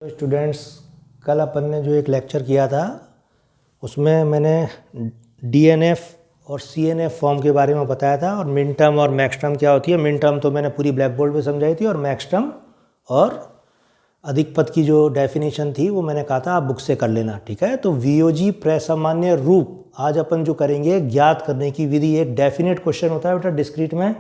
Students, कल अपन ने जो एक लेक्चर किया था उसमें मैंने डीएनएफ और सीएनएफ फॉर्म के बारे में बताया था और मिन टर्म और मैक्स टर्म क्या होती है। मिन टर्म तो मैंने पूरी ब्लैक बोर्ड पे समझाई थी और मैक्स टर्म और अधिक पद की जो डेफिनेशन थी वो मैंने कहा था आप बुक से कर लेना, ठीक है। तो वीओजी प्रसामान्य रूप आज अपन जो करेंगे ज्ञात करने की विधि। एक डेफिनेट क्वेश्चन होता है बेटा डिस्क्रीट में,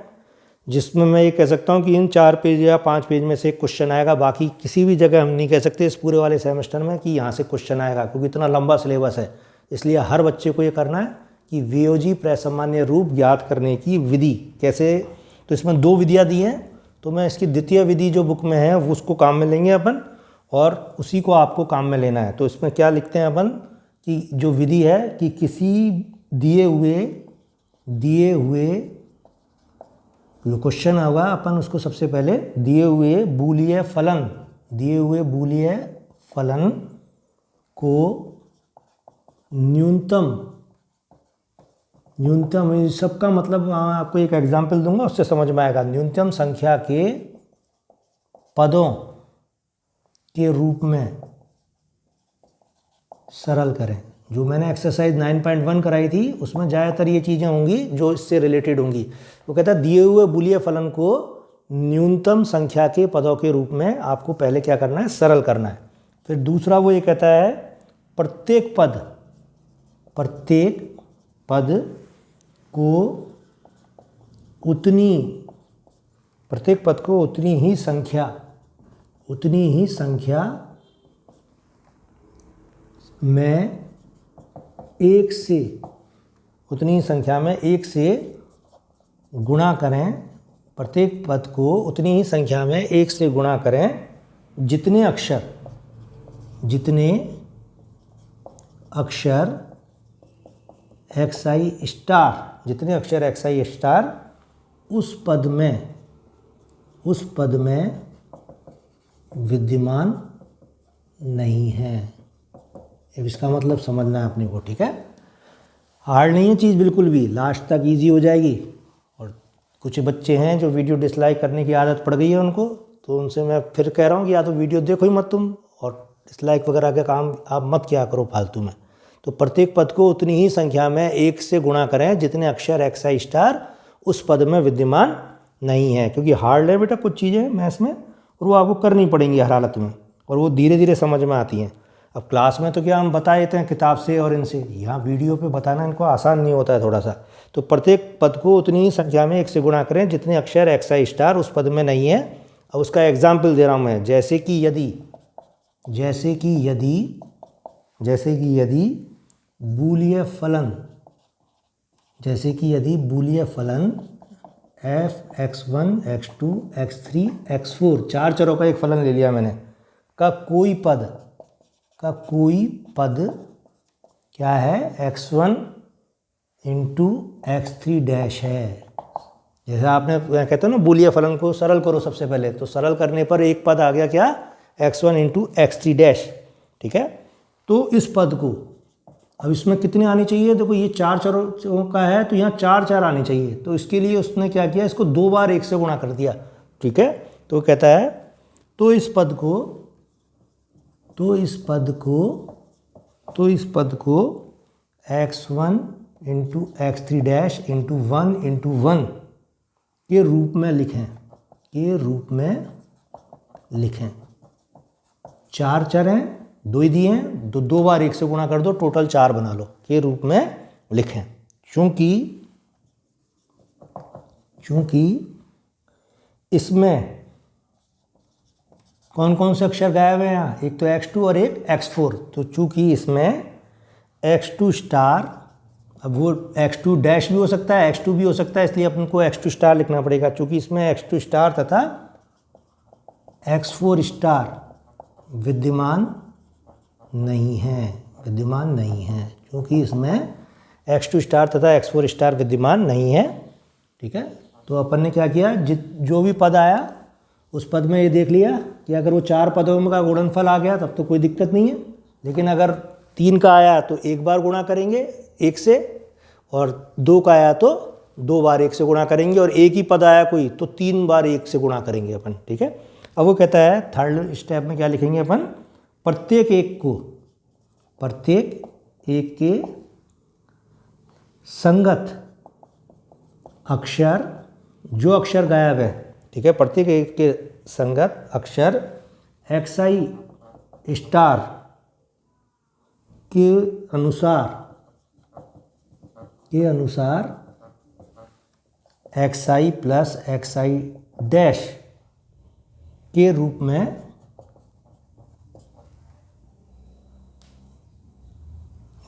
जिसमें मैं ये कह सकता हूँ कि इन 4 पेज या 5 पेज में से एक क्वेश्चन आएगा। बाकी किसी भी जगह हम नहीं कह सकते इस पूरे वाले सेमेस्टर में कि यहाँ से क्वेश्चन आएगा, क्योंकि इतना लंबा सिलेबस है। इसलिए हर बच्चे को ये करना है कि वीओजी प्रसामान्य रूप ज्ञात करने की विधि कैसे। तो इसमें 2 विधियाँ दी हैं, तो मैं इसकी द्वितीय विधि जो बुक में है वो उसको काम में लेंगे अपन और उसी को आपको काम में लेना है। तो इसमें क्या लिखते हैं अपन कि जो विधि है कि किसी दिए हुए जो क्वेश्चन होगा अपन उसको सबसे पहले दिए हुए बूलिय फलन को न्यूनतम सबका मतलब आपको एक एग्जाम्पल दूंगा उससे समझ में आएगा। न्यूनतम संख्या के पदों के रूप में सरल करें। जो मैंने एक्सरसाइज 9.1 कराई थी उसमें ज़्यादातर ये चीज़ें होंगी जो इससे रिलेटेड होंगी। वो कहता है दिए हुए बूलिय फलन को न्यूनतम संख्या के पदों के रूप में आपको पहले क्या करना है, सरल करना है। फिर दूसरा वो ये कहता है प्रत्येक पद को उतनी ही संख्या में एक से गुणा करें। प्रत्येक पद को उतनी ही संख्या में 1 से गुणा करें जितने अक्षर xi स्टार उस पद में विद्यमान नहीं है। इसका मतलब समझना है अपने को, ठीक है। हार्ड नहीं है चीज़ बिल्कुल भी, लास्ट तक इजी हो जाएगी। और कुछ बच्चे हैं जो वीडियो डिसलाइक करने की आदत पड़ गई है उनको, तो उनसे मैं फिर कह रहा हूँ कि या तो वीडियो देखो ही मत तुम और डिसलाइक वगैरह का काम आप मत किया करो फालतू में। तो प्रत्येक पद को उतनी ही संख्या में 1 से गुणा करें जितने अक्षर xi स्टार उस पद में विद्यमान नहीं है। क्योंकि हार्ड है बेटा कुछ चीज़ें मैथ्स में और वो आपको करनी पड़ेंगी हर हालत में और वो धीरे धीरे समझ में आती हैं। अब क्लास में तो क्या हम बता देते हैं किताब से और इनसे, यहाँ वीडियो पे बताना इनको आसान नहीं होता है थोड़ा सा। तो प्रत्येक पद को उतनी ही संख्या में 1 से गुणा करें जितने अक्षर xi स्टार उस पद में नहीं है। अब उसका एग्जाम्पल दे रहा हूँ मैं, जैसे कि यदि बूलिय फलन f(x1, x2, x3, x4) 4 चरों का एक फलन ले लिया मैंने, का कोई पद क्या है, x1 इंटू x3 डैश है। जैसे आपने कहते हो ना बूलिय फलन को सरल करो सबसे पहले, तो सरल करने पर एक पद आ गया क्या, x1 इंटू x3 डैश, ठीक है। तो इस पद को अब इसमें कितने आने चाहिए, देखो ये 4 चरों का है तो यहाँ 4 आने चाहिए। तो इसके लिए उसने क्या किया, इसको 2 बार 1 से गुणा कर दिया, ठीक है। तो कहता है तो इस पद को x1 into x3 dash into 1 into 1 के रूप में लिखें। 4 चर हैं, 2 ही दिए हैं, 2 बार 1 से गुणा कर दो, टोटल 4 बना लो, के रूप में लिखें। चूंकि इसमें कौन कौन से अक्षर गायब हैं यहाँ, एक तो x2 और एक x4। तो चूंकि इसमें x2 स्टार, अब वो x2 डैश भी हो सकता है, x2 भी हो सकता है, इसलिए अपन को x2 स्टार लिखना पड़ेगा। चूंकि इसमें x2 स्टार तथा x4 स्टार विद्यमान नहीं है। क्योंकि इसमें x2 स्टार तथा x4 स्टार विद्यमान नहीं है, ठीक है। तो अपन ने क्या किया, जो भी पद आया उस पद में ये देख लिया कि अगर वो 4 पदों का गुणनफल आ गया तब तो कोई दिक्कत नहीं है। लेकिन अगर 3 का आया तो 1 बार गुणा करेंगे 1 से, और 2 का आया तो 2 बार 1 से गुणा करेंगे, और एक ही पद आया कोई तो 3 बार 1 से गुणा करेंगे अपन, ठीक है। अब वो कहता है थर्ड स्टेप में क्या लिखेंगे अपन प्रत्येक एक के संगत अक्षर, जो अक्षर गायब है, ठीक है, प्रत्येक एक के संगत अक्षर xi स्टार के अनुसार xi प्लस xi डैश के रूप में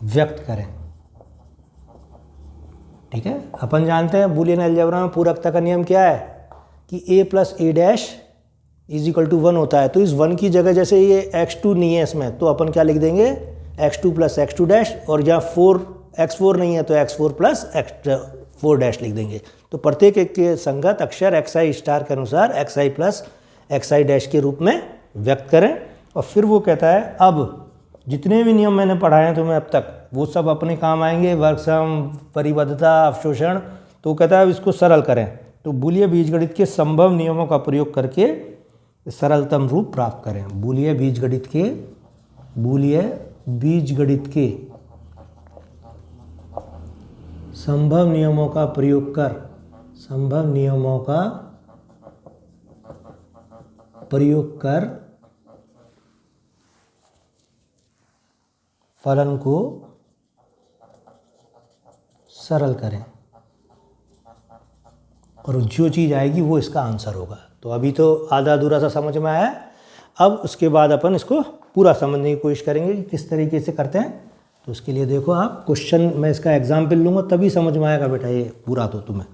व्यक्त करें। ठीक है, अपन जानते हैं बूलियन अलजेब्रा में पूरकता का नियम क्या है कि a plus a dash is equal to 1 होता है। तो इस 1 की जगह जैसे ये x2 नहीं है इसमें, तो अपन क्या लिख देंगे x2 प्लस x2 डैश, और जहाँ x4 नहीं है तो x4 प्लस x4 डैश लिख देंगे। तो प्रत्येक एक के संगत अक्षर xi स्टार के अनुसार xi प्लस xi डैश के रूप में व्यक्त करें। और फिर वो कहता है अब जितने भी नियम मैंने पढ़ाए हैं तुम्हें अब तक, वो सब अपने काम आएंगे, वर्गसम, परिबद्धता, अवशोषण। तो कहता है अब इसको सरल करें। तो बूलिय बीजगणित के संभव नियमों का प्रयोग करके सरलतम रूप प्राप्त करें। बूलिय बीजगणित के संभव नियमों का प्रयोग कर फलन को सरल करें, और जो चीज़ आएगी वो इसका आंसर होगा। तो अभी तो आधा अधूरा सा समझ में आया। अब उसके बाद अपन इसको पूरा समझने की कोशिश करेंगे कि किस तरीके से करते हैं। तो उसके लिए देखो आप क्वेश्चन, मैं इसका एग्जाम्पल लूँगा तभी समझ में आएगा बेटा ये पूरा तो तुम्हें,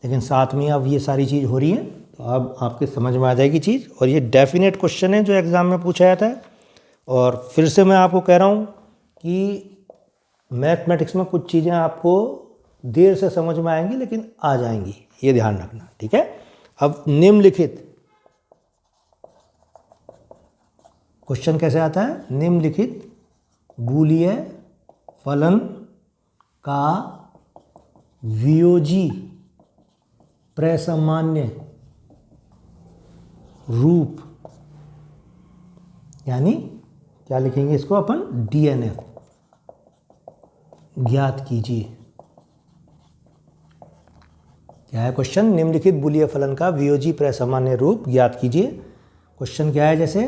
लेकिन साथ में अब ये सारी चीज़ हो रही है तो अब आपके समझ में आ जाएगी चीज़। और ये डेफिनेट क्वेश्चन है जो एग्ज़ाम में पूछा जाता है। और फिर से मैं आपको कह रहा हूँ कि मैथमेटिक्स में कुछ चीज़ें आपको देर से समझ में आएंगी लेकिन आ जाएंगी, ये ध्यान रखना। ठीक है, अब निम्नलिखित क्वेश्चन कैसे आता है, निम्नलिखित बूलिय फलन का वियोजी प्रसामान्य रूप, यानी क्या लिखेंगे इसको अपन, DNF ज्ञात कीजिए। क्या है क्वेश्चन, निम्नलिखित बूलिय फलन का वियोजी प्रसामान्य रूप ज्ञात कीजिए। क्वेश्चन क्या है, जैसे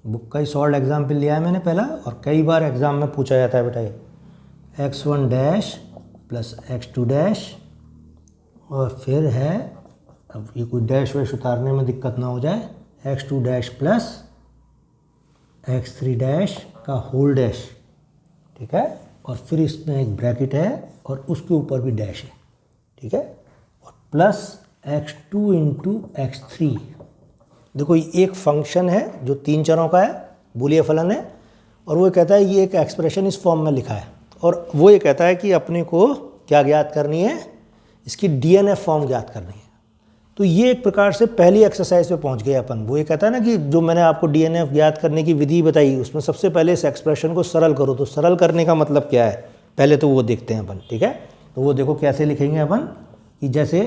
बुक का ही सॉल्व एग्जाम्पल लिया है मैंने पहला, और कई बार एग्जाम में पूछा जाता है बेटा ये x1 dash plus x2 dash, और फिर है, अब ये कोई डैश वैश उतारने में दिक्कत ना हो जाए, x2 dash plus x3 dash का होल डैश। ठीक है, और फिर इसमें एक ब्रैकेट है और उसके ऊपर भी डैश है। ठीक है, और प्लस x2 इंटू x3। देखो ये एक फंक्शन है जो 3 चरों का है, बूलिय फलन है, और वो कहता है ये एक एक्सप्रेशन इस फॉर्म में लिखा है, और वो ये कहता है कि अपने को क्या ज्ञात करनी है, इसकी DNF फॉर्म ज्ञात करनी है। तो ये एक प्रकार से पहली एक्सरसाइज पे पहुंच गए अपन। वो ये कहता है ना कि जो मैंने आपको DNF ज्ञात करने की विधि बताई, उसमें सबसे पहले इस एक्सप्रेशन को सरल करो। तो सरल करने का मतलब क्या है, पहले तो वो देखते हैं अपन। ठीक है, तो वो देखो कैसे लिखेंगे अपन, कि जैसे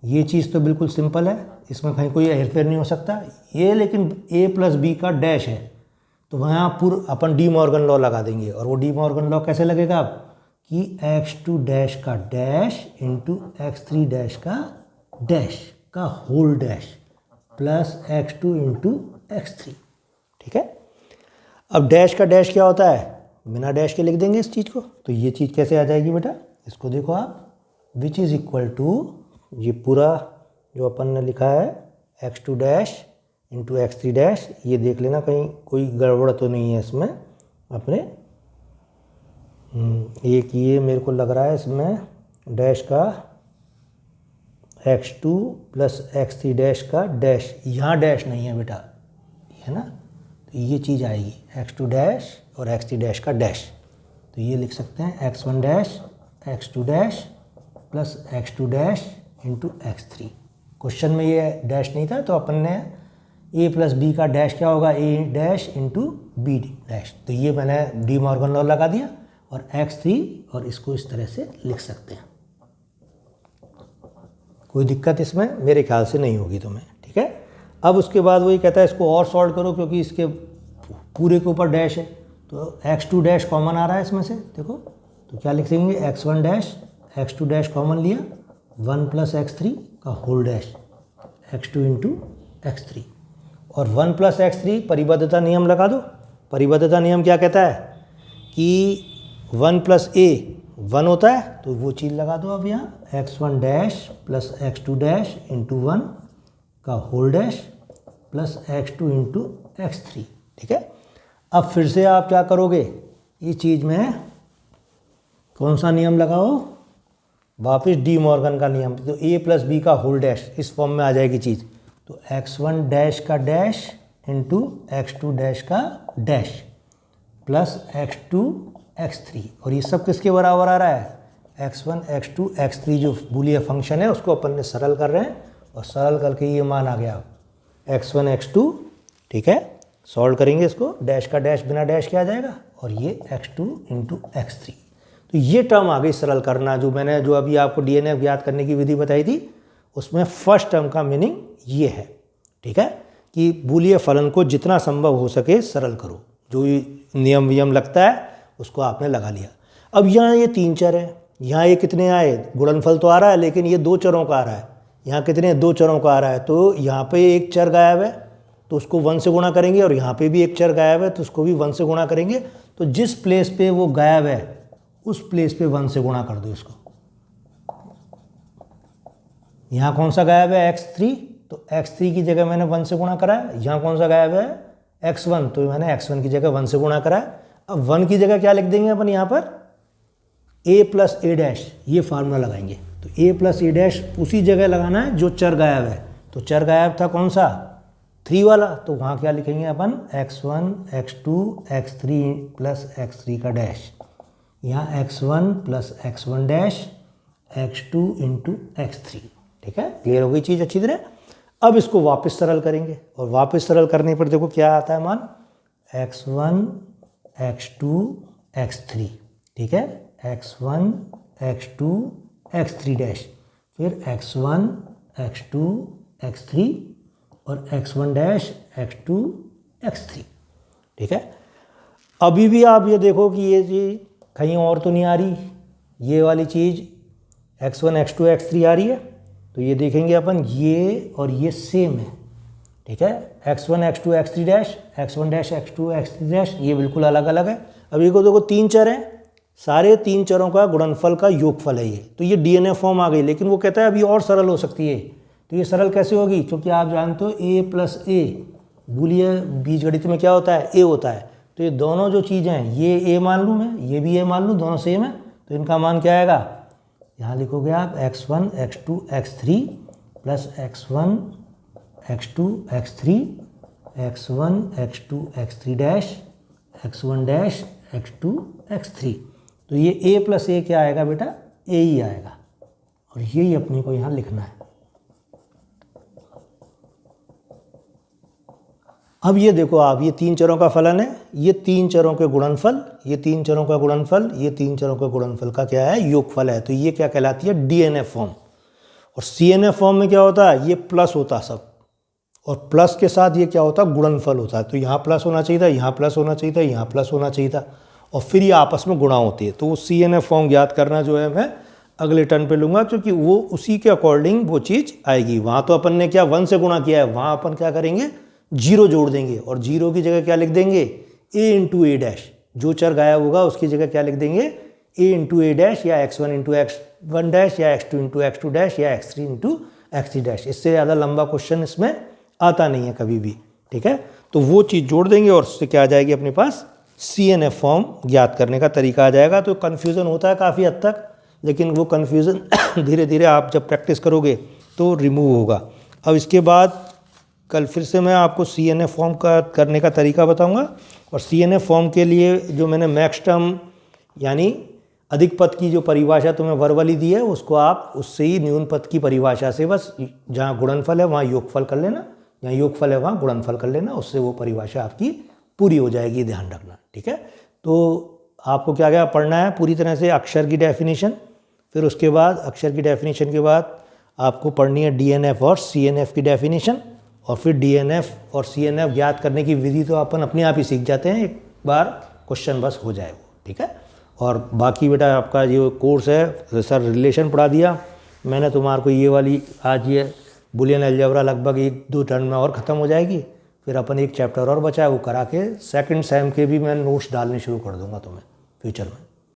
ये चीज़ तो बिल्कुल सिंपल है, इसमें कहीं कोई हेरफेर नहीं हो सकता ये, लेकिन a प्लस बी का डैश है, तो वहाँ अपन डी मॉर्गन लॉ लगा देंगे। और वो डी मॉर्गन लॉ कैसे लगेगा अब, कि x2 डैश का डैश इंटू x3 डैश का डैश का whole dash plus x2 into x3। ठीक है, अब डैश का डैश क्या होता है, बिना डैश के लिख देंगे इस चीज़ को। तो ये चीज़ कैसे आ जाएगी बेटा, इसको देखो आप, विच इज़ इक्वल टू, ये पूरा जो अपन ने लिखा है x2 dash into x3 dash, ये देख लेना कहीं कोई गड़बड़ तो नहीं है इसमें अपने। एक ये मेरे को लग रहा है इसमें डैश का x2 प्लस x3 डैश का डैश, यहाँ डैश नहीं है बेटा, है ना, तो ये चीज़ आएगी x2 डैश और x3 डैश का डैश। तो ये लिख सकते हैं x1 dash x2 dash plus x2 dash into x3। Question में ये डैश नहीं था, तो अपन ने a प्लस बी का डैश क्या होगा, a dash into B dash. तो ये मैंने डी मॉर्गन लॉ लगा दिया, और x3, और इसको इस तरह से लिख सकते हैं। कोई दिक्कत इसमें मेरे ख्याल से नहीं होगी तुम्हें। ठीक है, अब उसके बाद वही कहता है इसको और सॉल्व करो, क्योंकि इसके पूरे के ऊपर डैश है, तो x2 डैश कॉमन आ रहा है इसमें से, देखो तो क्या लिख देंगे, x1 dash, x2 dash common लिया, 1 प्लस x3 का whole dash, x2 into x3, और 1 प्लस x3 परिबद्धता नियम लगा दो। परिबद्धता नियम क्या कहता है कि 1 प्लस a 1 होता है, तो वो चीज़ लगा दो अब यहाँ, x1 dash plus x2 dash into 1 का whole dash plus x2 into x3, ठीक है। अब फिर से आप क्या करोगे, इस चीज़ में कौन सा नियम लगाओ, वापस डी मॉर्गन का नियम, तो a प्लस बी का होल डैश, इस फॉर्म में आ जाएगी चीज़, तो x1 डैश का डैश इंटू x2 डैश का डैश प्लस x2 x3, और ये सब किसके बराबर आ रहा है, x1 x2 x3 जो बूलियन फंक्शन है उसको अपन ने सरल कर रहे हैं, और सरल करके ये मान आ गया x1 x2, ठीक है। सॉल्व करेंगे इसको, डैश का डैश बिना डैश के आ जाएगा, और ये x2 इंटू x3, तो ये टर्म आ गई सरल करना, जो अभी आपको DNF ज्ञात करने की विधि बताई थी उसमें फर्स्ट टर्म का मीनिंग ये है, ठीक है, कि बूलियन फलन को जितना संभव हो सके सरल करो, जो नियम वियम लगता है उसको आपने लगा लिया। अब यहाँ ये 3 चर हैं, यहाँ ये कितने आए, गुणनफल तो आ रहा है लेकिन ये 2 चरों का आ रहा है, यहाँ कितने 2 चरों का आ रहा है, तो यहाँ पे एक चर गायब है तो उसको 1 से गुणा करेंगे, और यहाँ पे भी एक चर गायब है तो उसको भी 1 से गुणा करेंगे, तो जिस प्लेस पे वो गायब है उस प्लेस पे 1 से गुणा कर दो इसको। यहाँ कौन सा गायब है, x3, तो x3 की जगह मैंने 1 से गुणा करा है। यहाँ कौन सा गायब है, x1, तो मैंने x1 की जगह 1 से गुणा करा है। अब 1 की जगह क्या लिख देंगे अपन, यहाँ पर a प्लस a डैश, ये फार्मूला लगाएंगे, तो a प्लस a डैश उसी जगह लगाना है जो चर गायब है, तो चर गायब था कौन सा, 3 वाला, तो वहाँ क्या लिखेंगे अपन, x1 x2 x3 plus x3 का डैश, यहाँ x1 plus x1 dash x2 into x3, ठीक है। क्लियर हो गई चीज़ अच्छी तरह। अब इसको वापस सरल करेंगे, और वापस सरल करने पर देखो क्या आता है मान, x1 x2 x3, ठीक है, x1 x2 x3 डैश, फिर x1 x2 x3 और x1 डैश x2 x3, ठीक है। अभी भी आप ये देखो कि ये चीज़ कहीं और तो नहीं आ रही, ये वाली चीज़ x1 x2 x3 आ रही है, तो ये देखेंगे अपन, ये और ये सेम है, ठीक है, x1 x2 x3 dash, x1 dash x2 x3 dash, ये बिल्कुल अलग अलग है। अब ये को देखो 3 चर हैं, सारे 3 चरों का गुणनफल का योगफल है ये, तो ये DNF फॉर्म आ गई, लेकिन वो कहता है अभी और सरल हो सकती है, तो ये सरल कैसे होगी, क्योंकि आप जानते हो a प्लस a बूलियन बीजगणित में क्या होता है, a होता है, तो ये दोनों जो चीज़ें हैं, ये a मान लूँ मैं, ये भी a मान लूँ, दोनों सेम है, तो इनका मान क्या आएगा, यहाँ लिखोगे आप x1 x2 x3 plus x1 x2 x3 x1 x2 x3 dash x1 dash x2 x3, तो ये a प्लस a क्या आएगा बेटा, a ही आएगा, और यही अपने को यहाँ लिखना है। अब ये देखो आप, ये 3 चरों का फलन है, ये 3 चरों के गुणनफल, ये 3 चरों का गुणनफल, ये 3 चरों के गुणनफल का क्या है, योगफल है, तो ये क्या कहलाती है, DNF फॉर्म। और CNF फॉर्म में क्या होता है, ये प्लस होता सब, और प्लस के साथ ये क्या होता है, गुणनफल होता है, तो यहाँ प्लस होना चाहिए था, यहाँ प्लस होना चाहिए था, यहाँ प्लस होना चाहिए था, और फिर ये आपस में गुणा होती है। तो वो CNF फॉर्म ज्ञात करना जो है मैं अगले टर्न पे लूँगा, क्योंकि वो उसी के अकॉर्डिंग वो चीज़ आएगी। वहाँ तो अपन ने क्या 1 से गुणा किया है, वहाँ अपन क्या करेंगे, 0 जोड़ देंगे, और 0 की जगह क्या लिख देंगे, a इंटू a डैश, जो चर गायब होगा उसकी जगह क्या लिख देंगे, a इंटू a डैश, या x1 इंटू x1 डैश, या x2 इंटू x2 डैश, या x3 इंटू x3 डैश। इससे ज़्यादा लंबा क्वेश्चन इसमें आता नहीं है कभी भी, ठीक है। तो वो चीज़ जोड़ देंगे, और उससे क्या आ जाएगी अपने पास, CNF फॉर्म ज्ञात करने का तरीका आ जाएगा। तो कन्फ्यूज़न होता है काफ़ी हद तक, लेकिन वो कन्फ्यूज़न धीरे धीरे आप जब प्रैक्टिस करोगे तो रिमूव होगा। अब इसके बाद कल फिर से मैं आपको CNF फॉर्म का करने का तरीका बताऊंगा, और CNF फॉर्म के लिए जो मैंने मैक्स टर्म यानी अधिक पद की जो परिभाषा तुम्हें वर्बली दी है, उसको आप उससे ही न्यून पद की परिभाषा से बस जहाँ गुणनफल है वहाँ योगफल कर लेना, जहाँ योगफल है वहाँ गुणनफल कर लेना, उससे वो परिभाषा आपकी पूरी हो जाएगी, ध्यान रखना, ठीक है। तो आपको क्या क्या पढ़ना है, पूरी तरह से अक्षर की डेफिनेशन, फिर उसके बाद अक्षर की डेफिनेशन के बाद आपको पढ़नी है DNF और CNF की डेफिनेशन, और फिर DNF और CNF ज्ञात करने की विधि तो अपन अपने आप ही सीख जाते हैं, एक बार क्वेश्चन बस हो जाए वो, ठीक है। और बाकी बेटा आपका जो कोर्स है सर रिलेशन पढ़ा दिया मैंने तुम्हारे को, ये वाली आज ये बुलियन अलजेब्रा लगभग 1-2 टर्म में और ख़त्म हो जाएगी। फिर अपन एक चैप्टर और बचा है वो करा के सेकंड सेम के भी मैं नोट्स डालने शुरू कर दूंगा तुम्हें फ्यूचर में।